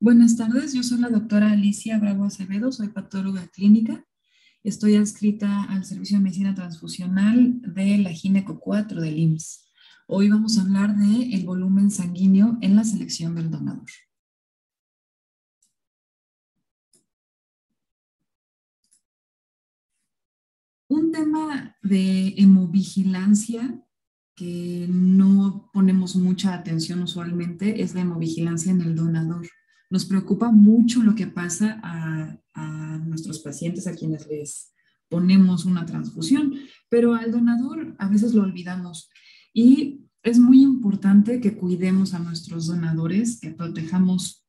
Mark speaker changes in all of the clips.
Speaker 1: Buenas tardes, yo soy la doctora Alicia Bravo Acevedo, soy patóloga clínica. Estoy adscrita al Servicio de Medicina Transfusional de la Gineco 4 del IMSS. Hoy vamos a hablar de el volumen sanguíneo en la selección del donador. Un tema de hemovigilancia que no ponemos mucha atención usualmente es la hemovigilancia en el donador. Nos preocupa mucho lo que pasa a nuestros pacientes a quienes les ponemos una transfusión, pero al donador a veces lo olvidamos y es muy importante que cuidemos a nuestros donadores, que protejamos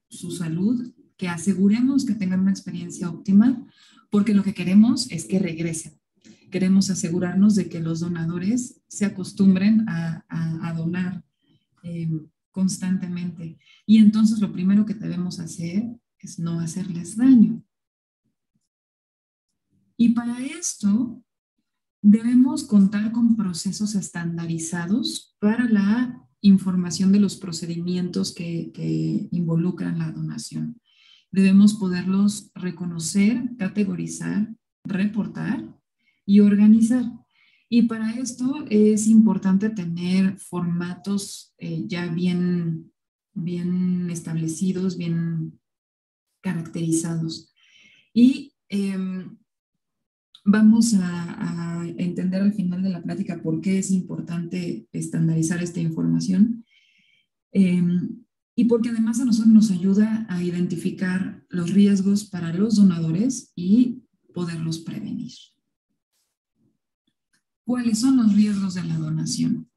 Speaker 1: su salud, que aseguremos que tengan una experiencia óptima, porque lo que queremos es que regresen. Queremos asegurarnos de que los donadores se acostumbren a donar eh, constantemente. Y entonces lo primero que debemos hacer es no hacerles daño. Y para esto debemos contar con procesos estandarizados para la información de los procedimientos que involucran la donación. Debemos poderlos reconocer, categorizar, reportar y organizar. Y para esto es importante tener formatos ya bien establecidos, bien caracterizados. Y vamos a entender al final de la plática por qué es importante estandarizar esta información. Eh, y porque además a nosotros nos ayuda a identificar los riesgos para los donadores y poderlos prevenir. ¿Cuáles son los riesgos de la donación?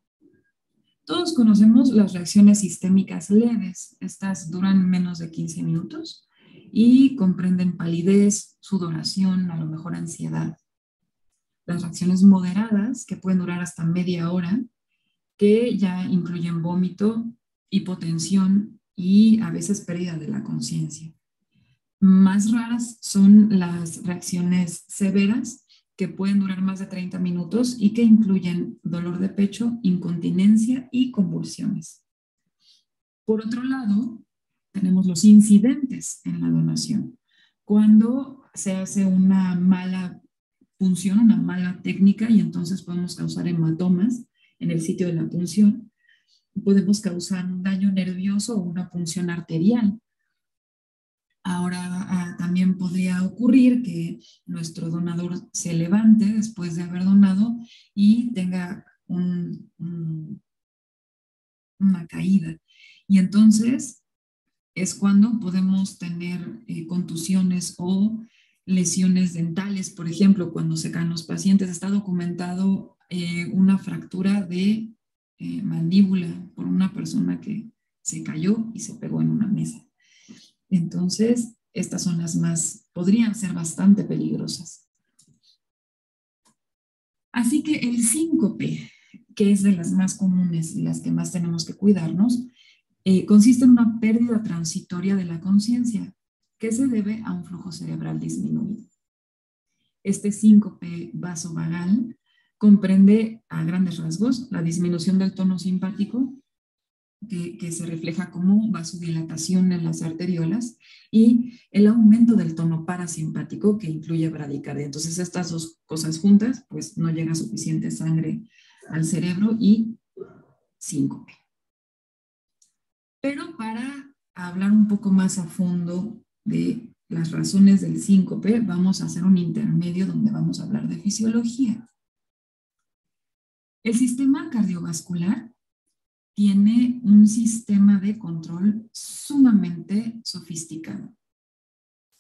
Speaker 1: Todos conocemos las reacciones sistémicas leves. Estas duran menos de 15 minutos y comprenden palidez, sudoración, a lo mejor ansiedad. Las reacciones moderadas, que pueden durar hasta media hora, que ya incluyen vómito, hipotensión y a veces pérdida de la conciencia. Más raras son las reacciones severas, que pueden durar más de 30 minutos y que incluyen dolor de pecho, incontinencia y convulsiones. Por otro lado, tenemos los incidentes en la donación. Cuando se hace una mala punción, una mala técnica, y entonces podemos causar hematomas en el sitio de la punción. Podemos causar un daño nervioso o una punción arterial. Ahora también podría ocurrir que nuestro donador se levante después de haber donado y tenga una caída. Y entonces es cuando podemos tener contusiones o lesiones dentales, por ejemplo, cuando se caen los pacientes. Está documentado una fractura de mandíbula por una persona que se cayó y se pegó en una mesa. Entonces, estas son las más, podrían ser bastante peligrosas. Así que el síncope, que es de las más comunes y las que más tenemos que cuidarnos, consiste en una pérdida transitoria de la conciencia que se debe a un flujo cerebral disminuido. Este síncope vasovagal comprende a grandes rasgos la disminución del tono simpático, que se refleja como vasodilatación en las arteriolas, y el aumento del tono parasimpático, que incluye bradicardia. Entonces, estas dos cosas juntas, pues no llega suficiente sangre al cerebro y síncope. Pero para hablar un poco más a fondo de las razones del síncope, vamos a hacer un intermedio donde vamos a hablar de fisiología. El sistema cardiovascular tiene un sistema de control sumamente sofisticado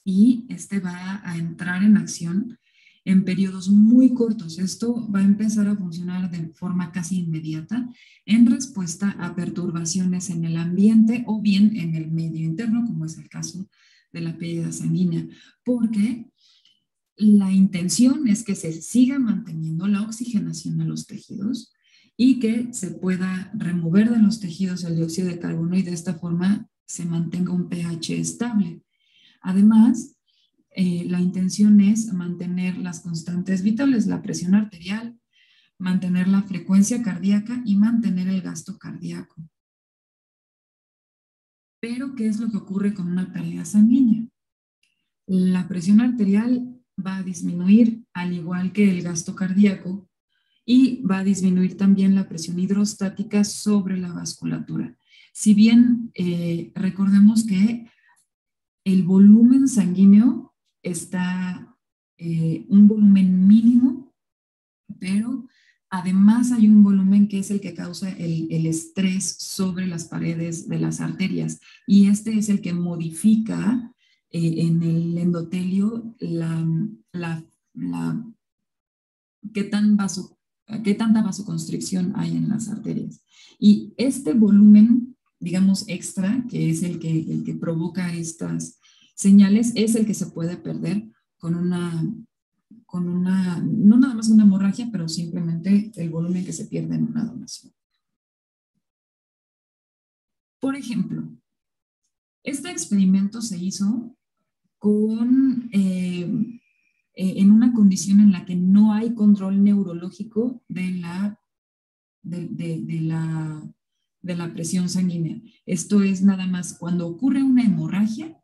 Speaker 1: y este va a entrar en acción en periodos muy cortos. Esto va a empezar a funcionar de forma casi inmediata en respuesta a perturbaciones en el ambiente o bien en el medio interno, como es el caso de la pérdida sanguínea, porque la intención es que se siga manteniendo la oxigenación a los tejidos y que se pueda remover de los tejidos el dióxido de carbono y de esta forma se mantenga un pH estable. Además, la intención es mantener las constantes vitales, la presión arterial, mantener la frecuencia cardíaca y mantener el gasto cardíaco. Pero, ¿qué es lo que ocurre con una pérdida sanguínea? La presión arterial va a disminuir al igual que el gasto cardíaco y va a disminuir también la presión hidrostática sobre la vasculatura. Si bien recordemos que el volumen sanguíneo está un volumen mínimo, pero además hay un volumen que es el que causa el estrés sobre las paredes de las arterias y este es el que modifica en el endotelio la qué, qué tanta vasoconstricción hay en las arterias. Y este volumen, digamos, extra, que es el que provoca estas señales, es el que se puede perder con una, no nada más una hemorragia, pero simplemente el volumen que se pierde en una donación. Por ejemplo, este experimento se hizo con, en una condición en la que no hay control neurológico de la presión sanguínea. Esto es nada más cuando ocurre una hemorragia,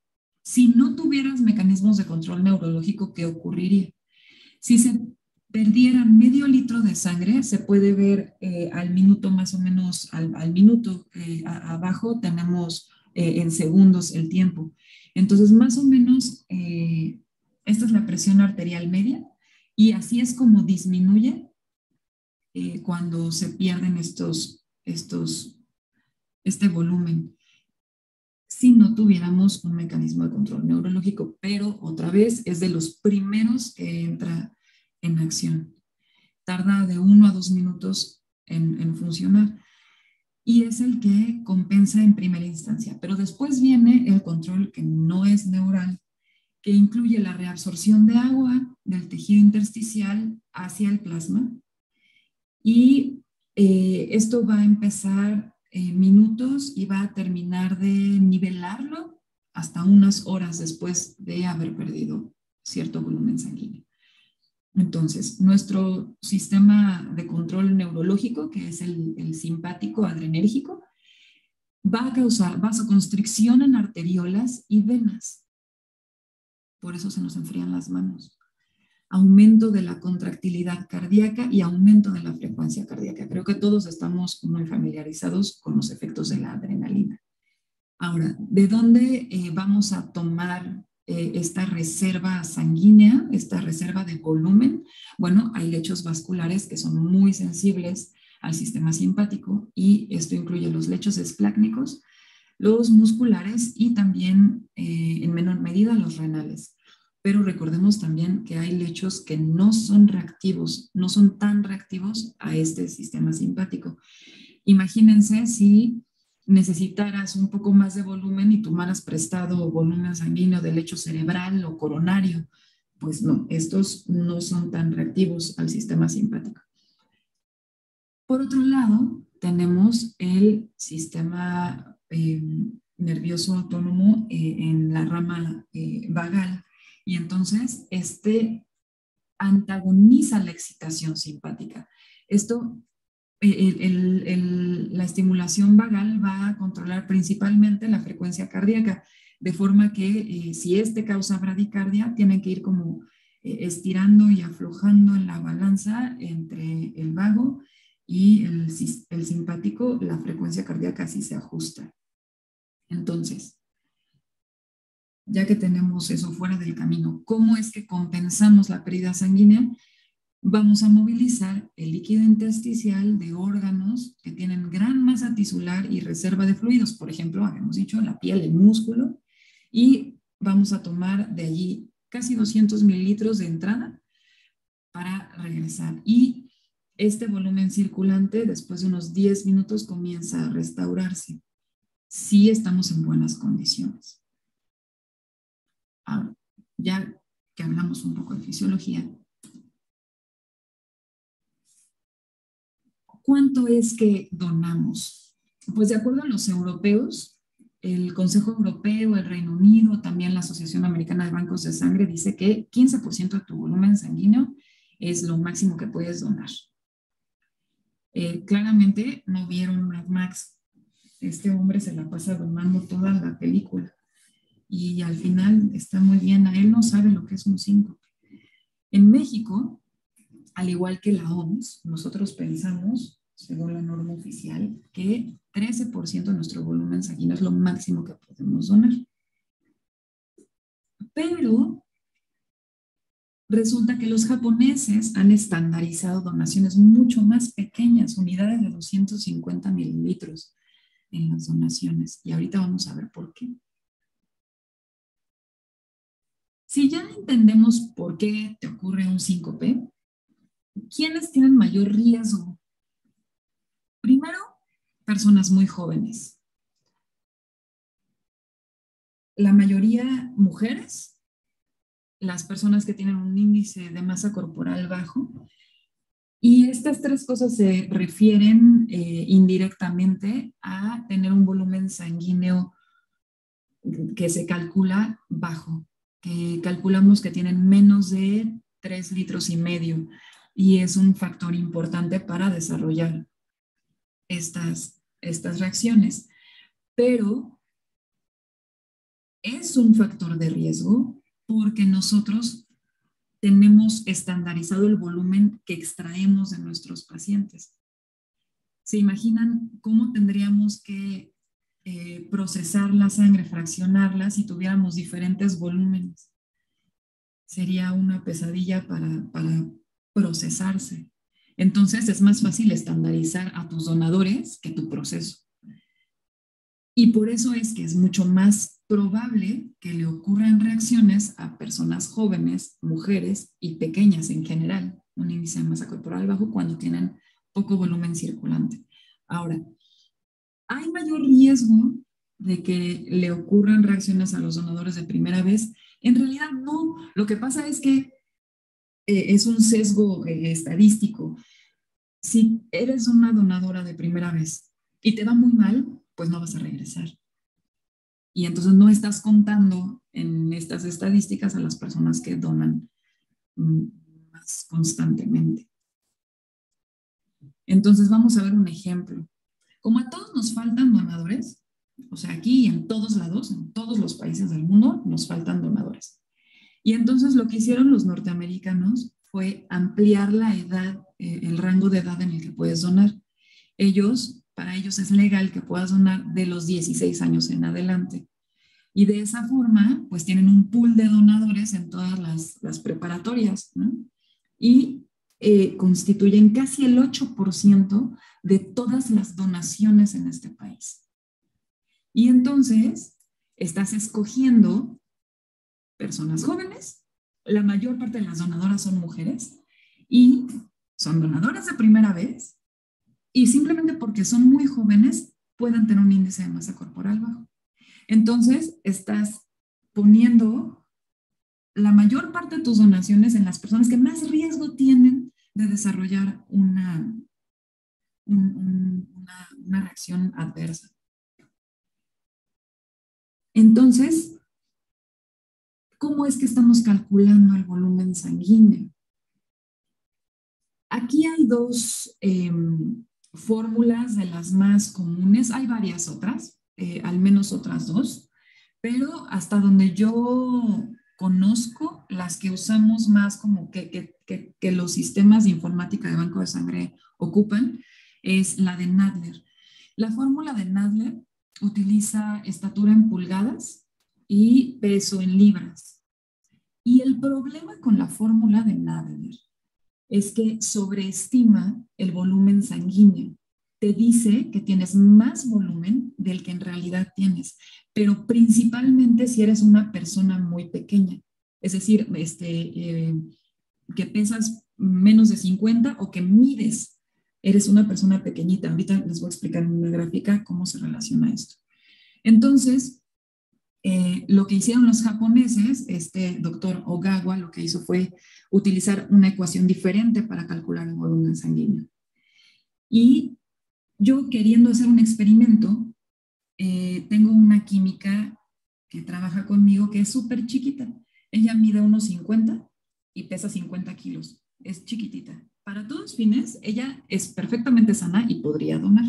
Speaker 1: si no tuvieras mecanismos de control neurológico, ¿qué ocurriría? Si se perdiera medio litro de sangre, se puede ver al minuto más o menos, al minuto abajo tenemos en segundos el tiempo. Entonces, más o menos, esta es la presión arterial media y así es como disminuye cuando se pierden este volumen si no tuviéramos un mecanismo de control neurológico, pero otra vez es de los primeros que entra en acción. Tarda de 1 a 2 minutos en funcionar y es el que compensa en primera instancia, pero después viene el control que no es neural, que incluye la reabsorción de agua del tejido intersticial hacia el plasma y esto va a empezar minutos y va a terminar de nivelarlo hasta unas horas después de haber perdido cierto volumen sanguíneo. Entonces, nuestro sistema de control neurológico, que es el simpático adrenérgico, va a causar vasoconstricción en arteriolas y venas. Por eso se nos enfrían las manos. Aumento de la contractilidad cardíaca y aumento de la frecuencia cardíaca. Creo que todos estamos muy familiarizados con los efectos de la adrenalina. Ahora, ¿de dónde vamos a tomar esta reserva sanguínea, esta reserva de volumen? Bueno, hay lechos vasculares que son muy sensibles al sistema simpático y esto incluye los lechos esplácnicos, los musculares y también en menor medida los renales. Pero recordemos también que hay lechos que no son reactivos, no son tan reactivos a este sistema simpático. Imagínense si necesitaras un poco más de volumen y tomaras prestado volumen sanguíneo de lecho cerebral o coronario. Pues no, estos no son tan reactivos al sistema simpático. Por otro lado, tenemos el sistema nervioso autónomo en la rama vagal. Y entonces, este antagoniza la excitación simpática. Esto, la estimulación vagal va a controlar principalmente la frecuencia cardíaca, de forma que si este causa bradicardia, tienen que ir como estirando y aflojando en la balanza entre el vago y el simpático, la frecuencia cardíaca así se ajusta. Entonces, ya que tenemos eso fuera del camino, ¿cómo es que compensamos la pérdida sanguínea? Vamos a movilizar el líquido intersticial de órganos que tienen gran masa tisular y reserva de fluidos, por ejemplo, habíamos dicho la piel, el músculo, y vamos a tomar de allí casi 200 mililitros de entrada para regresar. Y este volumen circulante, después de unos 10 minutos, comienza a restaurarse, si estamos en buenas condiciones. Ahora, ya que hablamos un poco de fisiología, ¿cuánto es que donamos? Pues de acuerdo a los europeos, el Consejo Europeo, el Reino Unido, también la Asociación Americana de Bancos de Sangre dice que 15% de tu volumen sanguíneo es lo máximo que puedes donar. Claramente no vieron Mad Max, este hombre se la pasa donando toda la película y al final está muy bien, a él no sabe lo que es un síncope. En México, al igual que la OMS, nosotros pensamos, según la norma oficial, que 13% de nuestro volumen sanguíneo es lo máximo que podemos donar. Pero resulta que los japoneses han estandarizado donaciones mucho más pequeñas, unidades de 250 mililitros en las donaciones. Y ahorita vamos a ver por qué. Si ya entendemos por qué te ocurre un síncope, ¿quiénes tienen mayor riesgo? Primero, personas muy jóvenes. La mayoría mujeres, las personas que tienen un índice de masa corporal bajo. Y estas tres cosas se refieren indirectamente a tener un volumen sanguíneo que se calcula bajo, que calculamos que tienen menos de 3,5 litros, y es un factor importante para desarrollar estas reacciones. Pero es un factor de riesgo porque nosotros tenemos estandarizado el volumen que extraemos de nuestros pacientes. ¿Se imaginan cómo tendríamos que procesar la sangre, fraccionarla si tuviéramos diferentes volúmenes? Sería una pesadilla para procesarse. Entonces es más fácil estandarizar a tus donadores que tu proceso. Y por eso es que es mucho más probable que le ocurran reacciones a personas jóvenes, mujeres y pequeñas en general, un índice de masa corporal bajo cuando tienen poco volumen circulante. Ahora, ¿hay mayor riesgo de que le ocurran reacciones a los donadores de primera vez? En realidad no. Lo que pasa es que es un sesgo estadístico. Si eres una donadora de primera vez y te va muy mal, pues no vas a regresar. Y entonces no estás contando en estas estadísticas a las personas que donan más constantemente. Entonces vamos a ver un ejemplo. Como a todos nos faltan donadores, o sea, aquí en todos lados, en todos los países del mundo, nos faltan donadores. Y entonces lo que hicieron los norteamericanos fue ampliar la edad, el rango de edad en el que puedes donar. Para ellos es legal que puedas donar de los 16 años en adelante. Y de esa forma, pues tienen un pool de donadores en todas las preparatorias, ¿no? Y constituyen casi el 8% de todas las donaciones en este país. Y entonces, estás escogiendo personas jóvenes, la mayor parte de las donadoras son mujeres y son donadoras de primera vez y simplemente porque son muy jóvenes pueden tener un índice de masa corporal bajo. Entonces, estás poniendo la mayor parte de tus donaciones en las personas que más riesgo tienen de desarrollar una reacción adversa. Entonces, ¿cómo es que estamos calculando el volumen sanguíneo? Aquí hay dos fórmulas de las más comunes. Hay varias otras, al menos otras dos, pero hasta donde yo conozco, las que usamos más como que los sistemas de informática de banco de sangre ocupan, es la de Nadler. La fórmula de Nadler utiliza estatura en pulgadas y peso en libras. Y el problema con la fórmula de Nadler es que sobreestima el volumen sanguíneo. Te dice que tienes más volumen del que en realidad tienes, pero principalmente si eres una persona muy pequeña, es decir, que pesas menos de 50 o que mides, eres una persona pequeñita. Ahorita les voy a explicar en una gráfica cómo se relaciona esto. Entonces, lo que hicieron los japoneses, este doctor Ogawa, lo que hizo fue utilizar una ecuación diferente para calcular el volumen sanguíneo. Y yo, queriendo hacer un experimento, tengo una química que trabaja conmigo que es súper chiquita. Ella mide unos 50 y pesa 50 kilos. Es chiquitita. Para todos fines, ella es perfectamente sana y podría donar.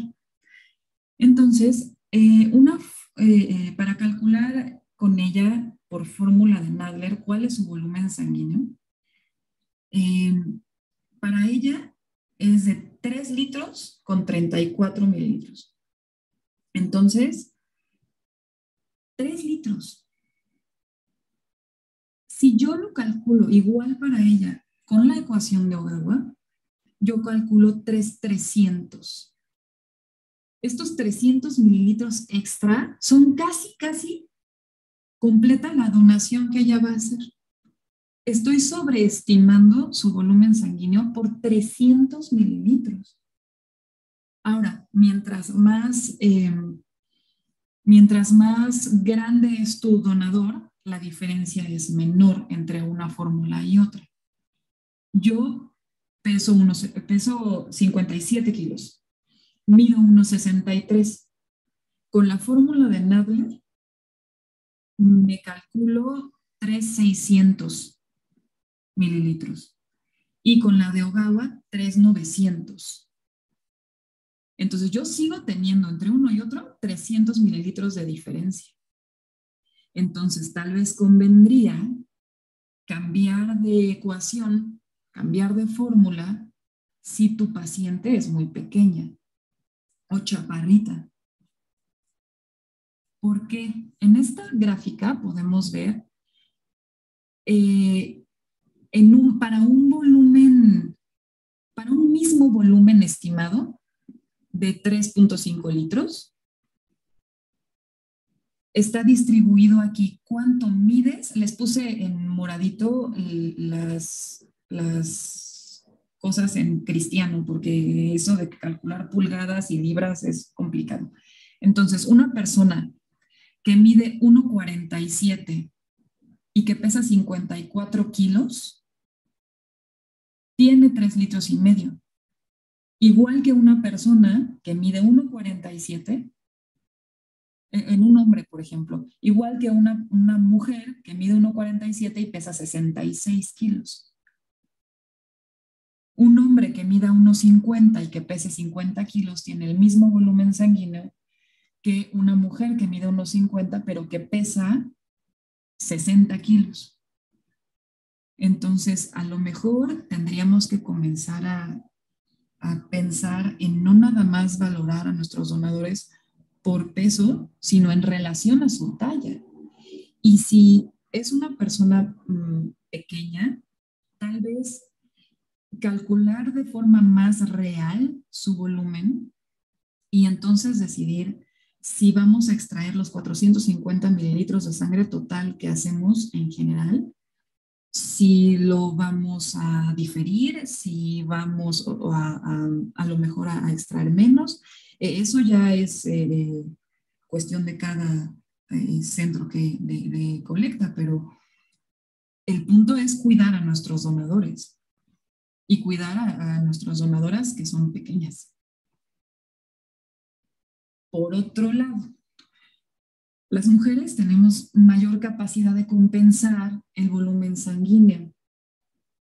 Speaker 1: Entonces, Para calcular con ella por fórmula de Nadler cuál es su volumen sanguíneo, eh, para ella es de 3 litros con 34 mililitros. Entonces, 3 litros. Si yo lo calculo igual para ella con la ecuación de Ogawa, yo calculo 300. Estos 300 mililitros extra son casi completa la donación que ella va a hacer. Estoy sobreestimando su volumen sanguíneo por 300 mililitros. Ahora, mientras más grande es tu donador, la diferencia es menor entre una fórmula y otra. Yo peso 57 kilos, mido 1,63. Con la fórmula de Nadler me calculo 3,600 mililitros y con la de Ogawa 3,900. Entonces yo sigo teniendo entre uno y otro 300 mililitros de diferencia. Entonces tal vez convendría cambiar de ecuación, cambiar de fórmula si tu paciente es muy pequeña o chaparrita. Porque en esta gráfica podemos ver para un mismo volumen estimado de 3,5 litros, está distribuido aquí. ¿Cuánto mides? Les puse en moradito las cosas en cristiano, porque eso de calcular pulgadas y libras es complicado. Entonces, una persona que mide 1,47 y que pesa 54 kilos, tiene 3 litros y medio. Igual que una persona que mide 1,47, en un hombre, por ejemplo, igual que una mujer que mide 1,47 y pesa 66 kilos. Un hombre que mida 1,50 y que pese 50 kilos tiene el mismo volumen sanguíneo que una mujer que mide 1,50 pero que pesa 60 kilos. Entonces, a lo mejor tendríamos que comenzar a pensar en no nada más valorar a nuestros donadores por peso, sino en relación a su talla. Y si es una persona pequeña, tal vez calcular de forma más real su volumen y entonces decidir si vamos a extraer los 450 mililitros de sangre total que hacemos en general, si lo vamos a diferir, si vamos a lo mejor a extraer menos. Eso ya es cuestión de cada centro de colecta, pero el punto es cuidar a nuestros donadores y cuidar a nuestras donadoras que son pequeñas. Por otro lado, las mujeres tenemos mayor capacidad de compensar el volumen sanguíneo,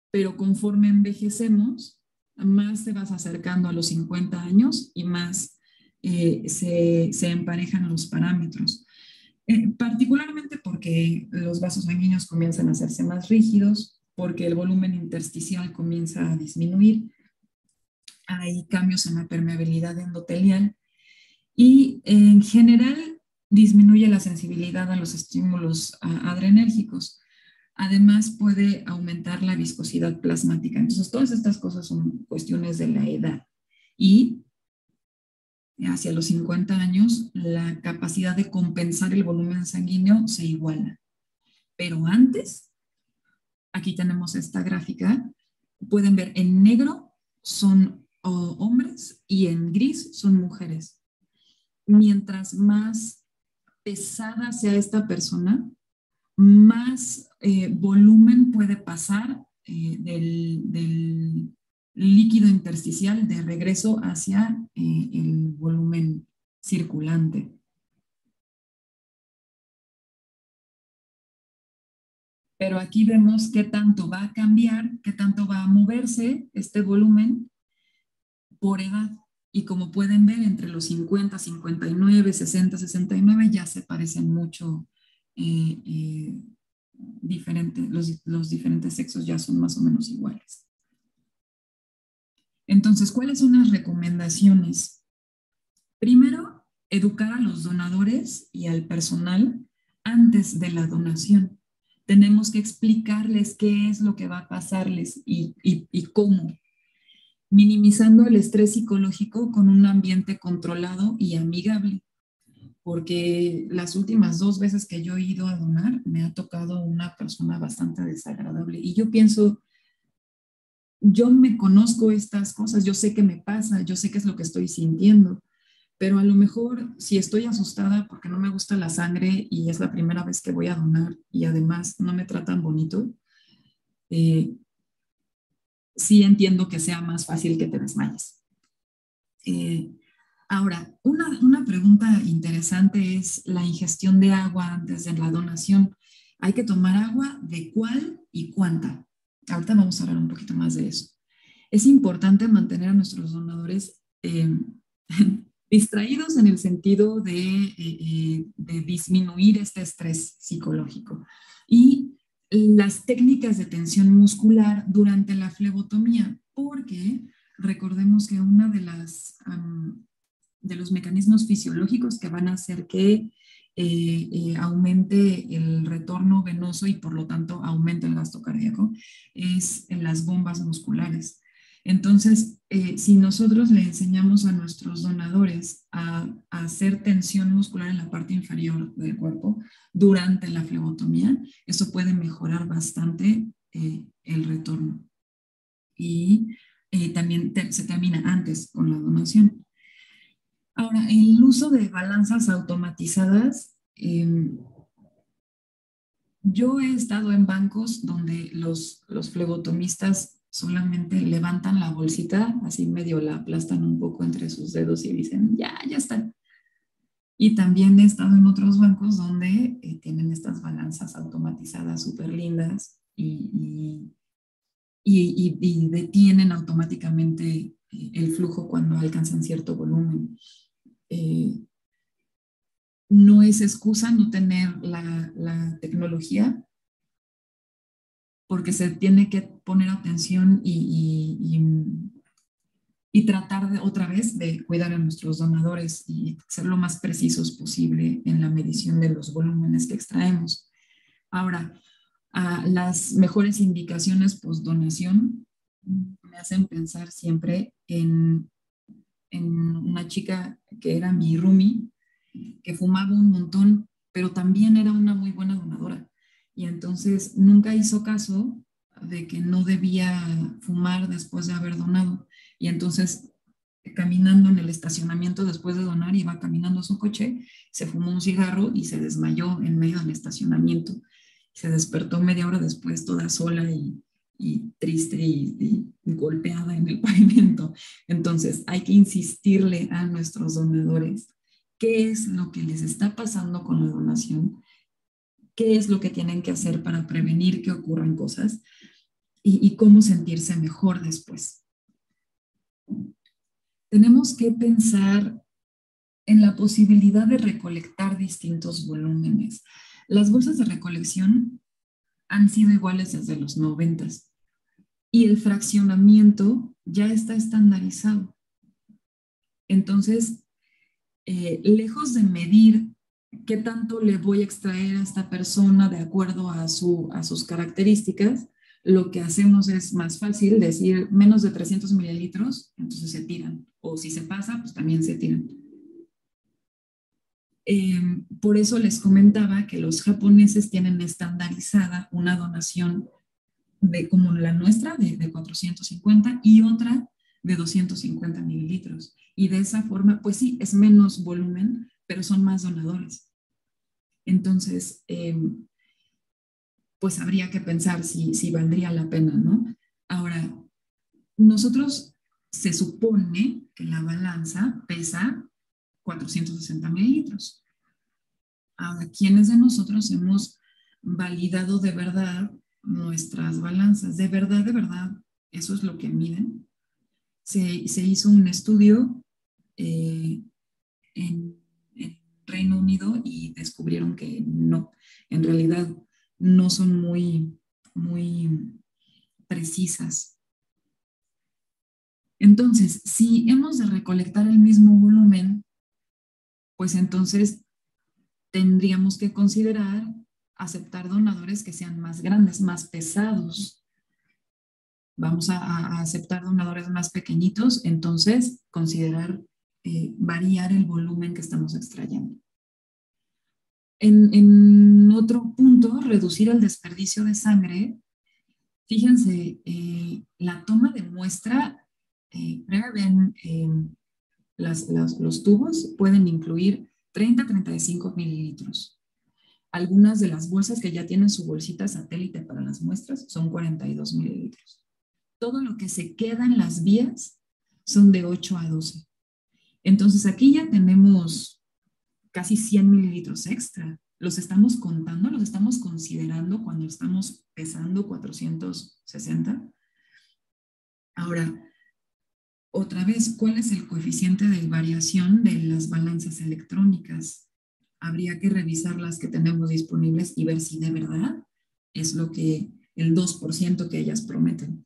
Speaker 1: pero conforme envejecemos, más te vas acercando a los 50 años y más se emparejan los parámetros. Particularmente porque los vasos sanguíneos comienzan a hacerse más rígidos, porque el volumen intersticial comienza a disminuir, hay cambios en la permeabilidad endotelial y en general disminuye la sensibilidad a los estímulos adrenérgicos. Además puede aumentar la viscosidad plasmática. Entonces todas estas cosas son cuestiones de la edad y hacia los 50 años la capacidad de compensar el volumen sanguíneo se iguala. Pero antes, aquí tenemos esta gráfica, pueden ver en negro son hombres y en gris son mujeres. Mientras más pesada sea esta persona, más volumen puede pasar del líquido intersticial de regreso hacia el volumen circulante. Pero aquí vemos qué tanto va a cambiar, qué tanto va a moverse este volumen por edad. Y como pueden ver, entre los 50, 59, 60, 69 ya se parecen mucho diferentes, los diferentes sexos ya son más o menos iguales. Entonces, ¿cuáles son las recomendaciones? Primero, educar a los donadores y al personal antes de la donación. Tenemos que explicarles qué es lo que va a pasarles y cómo, minimizando el estrés psicológico con un ambiente controlado y amigable, porque las últimas 2 veces que yo he ido a donar me ha tocado una persona bastante desagradable y yo pienso, yo me conozco estas cosas, yo sé qué me pasa, yo sé qué es lo que estoy sintiendo, pero a lo mejor si estoy asustada porque no me gusta la sangre y es la primera vez que voy a donar y además no me tratan bonito, eh, sí entiendo que sea más fácil que te desmayes. Ahora, una pregunta interesante es la ingestión de agua antes de la donación. ¿Hay que tomar agua? ¿De cuál y cuánta? Ahorita vamos a hablar un poquito más de eso. Es importante mantener a nuestros donadores distraídos en el sentido de disminuir este estrés psicológico. Y las técnicas de tensión muscular durante la flebotomía, porque recordemos que una de los mecanismos fisiológicos que van a hacer que aumente el retorno venoso y por lo tanto aumente el gasto cardíaco es en las bombas musculares. Entonces, si nosotros le enseñamos a nuestros donadores a hacer tensión muscular en la parte inferior del cuerpo durante la flebotomía, eso puede mejorar bastante el retorno. Y también se termina antes con la donación. Ahora, el uso de balanzas automatizadas, yo he estado en bancos donde los flebotomistas solamente levantan la bolsita, así medio la aplastan un poco entre sus dedos y dicen, ya está. Y también he estado en otros bancos donde tienen estas balanzas automatizadas súper lindas y detienen automáticamente el flujo cuando alcanzan cierto volumen. No es excusa no tener la tecnología, porque se tiene que poner atención y tratar otra vez de cuidar a nuestros donadores y ser lo más precisos posible en la medición de los volúmenes que extraemos. Ahora, las mejores indicaciones post-donación me hacen pensar siempre en una chica que era mi roomie, que fumaba un montón, pero también era una muy buena donadora. Y entonces nunca hizo caso de que no debía fumar después de haber donado. Y entonces, caminando en el estacionamiento después de donar, iba caminando a su coche, se fumó un cigarro y se desmayó en medio del estacionamiento. Se despertó media hora después toda sola y triste y golpeada en el pavimento. Entonces, hay que insistirle a nuestros donadores qué es lo que les está pasando con la donación, qué es lo que tienen que hacer para prevenir que ocurran cosas y cómo sentirse mejor después. Tenemos que pensar en la posibilidad de recolectar distintos volúmenes. Las bolsas de recolección han sido iguales desde los 90s y el fraccionamiento ya está estandarizado. Entonces, lejos de medir qué tanto le voy a extraer a esta persona de acuerdo a sus características, lo que hacemos es más fácil decir menos de 300 mililitros, entonces se tiran. O si se pasa, pues también se tiran. Por eso les comentaba que los japoneses tienen estandarizada una donación como la nuestra de 450 y otra de 250 mililitros. Y de esa forma, pues sí, es menos volumen, pero son más donadores. Entonces, pues habría que pensar si valdría la pena, ¿no? Ahora, nosotros se supone que la balanza pesa 460 mililitros. Ahora, ¿quiénes de nosotros hemos validado de verdad nuestras balanzas? De verdad, eso es lo que miden. Se hizo un estudio en Reino Unido y descubrieron que no, en realidad no son muy precisas. Entonces, si hemos de recolectar el mismo volumen, pues entonces tendríamos que considerar aceptar donadores que sean más grandes, más pesados. Vamos a aceptar donadores más pequeñitos, entonces considerar variar el volumen que estamos extrayendo. En otro punto, reducir el desperdicio de sangre. Fíjense, la toma de muestra, los tubos pueden incluir 30 a 35 mililitros. Algunas de las bolsas que ya tienen su bolsita satélite para las muestras son 42 mililitros. Todo lo que se queda en las vías son de 8 a 12. Entonces aquí ya tenemos casi 100 mililitros extra. Los estamos contando, los estamos considerando cuando estamos pesando 460. Ahora, otra vez, ¿cuál es el coeficiente de variación de las balanzas electrónicas? Habría que revisar las que tenemos disponibles y ver si de verdad es lo que el 2% que ellas prometen.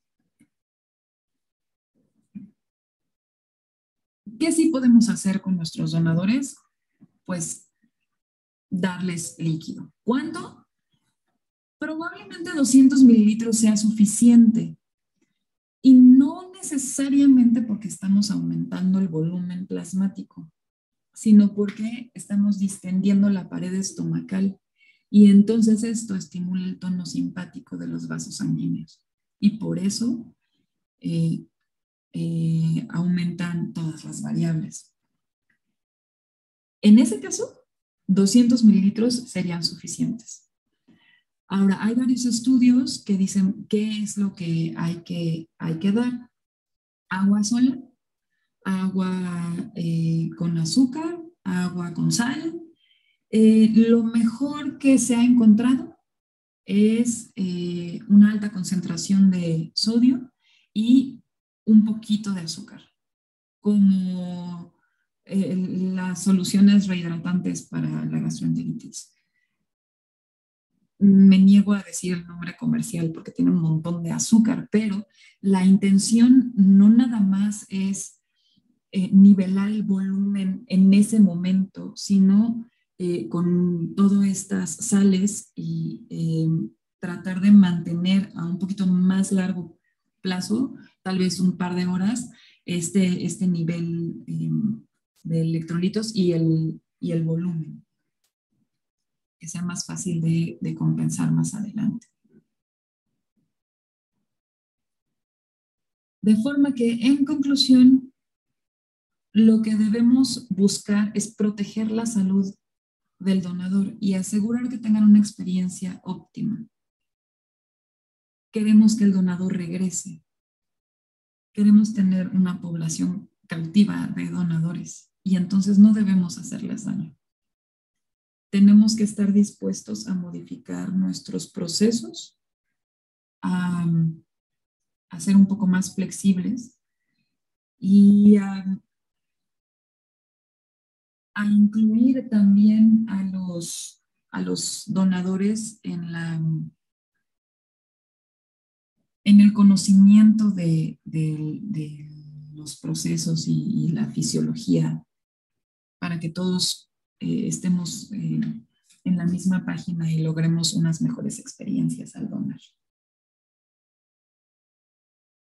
Speaker 1: ¿Qué sí podemos hacer con nuestros donadores? Pues darles líquido. ¿Cuánto? Probablemente 200 mililitros sea suficiente. Y no necesariamente porque estamos aumentando el volumen plasmático, sino porque estamos distendiendo la pared estomacal. Y entonces esto estimula el tono simpático de los vasos sanguíneos. Y por eso aumentan todas las variables. En ese caso, 200 mililitros serían suficientes. Ahora, hay varios estudios que dicen qué es lo que hay que dar. Agua sola, agua con azúcar, agua con sal. Lo mejor que se ha encontrado es una alta concentración de sodio y un poquito de azúcar, como las soluciones rehidratantes para la gastroenteritis. Me niego a decir el nombre comercial porque tiene un montón de azúcar, pero la intención no nada más es nivelar el volumen en ese momento, sino con todas estas sales y tratar de mantener a un poquito más largo plazo, tal vez un par de horas, este nivel de electrolitos y el volumen, que sea más fácil de compensar más adelante. De forma que, en conclusión, lo que debemos buscar es proteger la salud del donador y asegurar que tengan una experiencia óptima. Queremos que el donador regrese. Queremos tener una población cautiva de donadores y entonces no debemos hacerles daño. Tenemos que estar dispuestos a modificar nuestros procesos, a ser un poco más flexibles y a incluir también a los donadores en el conocimiento de los procesos y la fisiología para que todos estemos en la misma página y logremos unas mejores experiencias al donar.